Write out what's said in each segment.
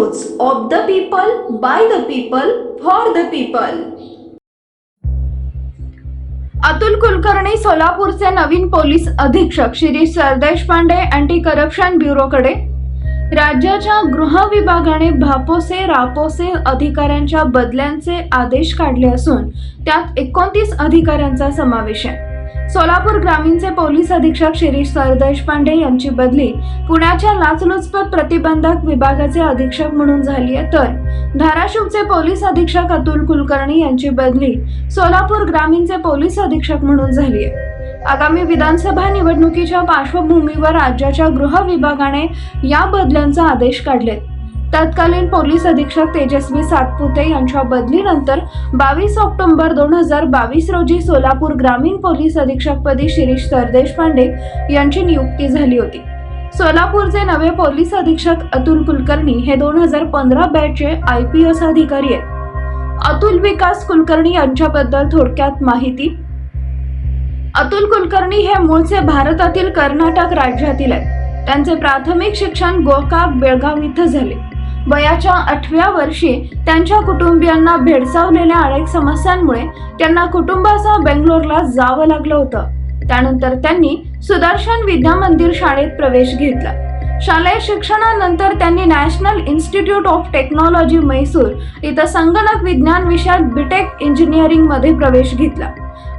News of the people, by the people, for the people. Atul Kulkarni सोलापूरचे नवीन police अधीक्षक Shirish Sardeshpande anti corruption ब्युरोकडे। राज्याच्या गृह विभागाने भापोसे रापोसे अधिकाऱ्यांच्या बदल्यांचे आदेश काढले असून त्यात 29 अधिकाऱ्यांचा समावेश आहे। सोलापूर ग्रामीणचे पोलीस अधीक्षक शिरीष सरदेशपांडे यांची बदली पुण्याच्या लाचलुचपत प्रतिबंधक विभागाचे अधीक्षक म्हणून झाली आहे, तर धाराशिवचे पोलीस अधीक्षक अतुल कुलकर्णी यांची बदली सोलापूर ग्रामीणचे पोलीस अधीक्षक म्हणून झाली आहे। आगामी विधानसभा निवडणुकीच्या पार्श्वभूमीवर राज्याच्या गृह विभागाने या बदल्यांचा आदेश काढलेत। तत्कालीन पोलीस अधीक्षक तेजस्वी सातपुते यांच्या बदलीनंतर 22 ऑक्टोबर 2022 रोजी सोलापूर ग्रामीण पोलीस अधीक्षकपदी शिरीष सरदेशपांडे यांची नियुक्ती झाली होती। सोलापूरचे नवे पोलीस अधीक्षक अतुल कुलकर्णी हे 2015 बॅचचे IPS अधिकारी आहेत। अतुल विकास कुलकर्णी यांच्याबद्दल थोडक्यात माहिती। अतुल कुलकर्णी हे मूळचे भारतातील कर्नाटक राज्यातील आहेत। त्यांचे प्राथमिक शिक्षण गोकाक बेळगाव इथं झाले। वयाच्या 8व्या वर्षी त्यांच्या कुटुंबियांना भेडसावलेल्या अनेक समस्यांमुळे त्यांना कुटुंबासह बेंगलोरला जावं लागलं होतं। त्यानंतर त्यांनी सुदर्शन विद्या मंदिर शाळेत प्रवेश घेतला। शालेय शिक्षणानंतर त्यांनी national institute of technology Mysore इथं संगणक विज्ञान विषयात BTech इंजिनिअरिंग मध्ये प्रवेश घेतला।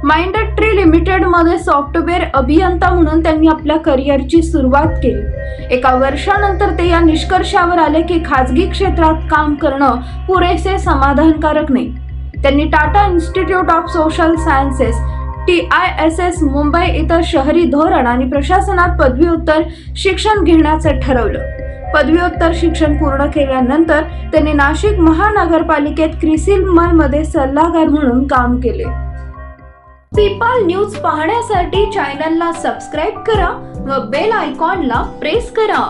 माइंडेड ट्री लिमिटेड मध्ये सॉफ्टवेअर अभियंता म्हणून त्यांनी आपल्या करिअरची सुरुवात केली। एका वर्षानंतर ते या निष्कर्षावर आले की खाजगी क्षेत्रात काम करणं पुरेसे समाधानकारक नाही। त्यांनी Tata institute of social sciences TISS Mumbai इथं शहरी धोरण आणि प्रशासनात पदव्युत्तर शिक्षण घेण्याचं ठरवलं। पदव्युत्तर शिक्षण पूर्ण केल्यानंतर त्यांनी नाशिक महानगरपालिकेत क्रिसिल मध्ये सल्लागार म्हणून काम केले। पीपल न्यूज पाहण्यासाठी चॅनलला सबस्क्राईब करा व बेल आयकॉनला प्रेस करा।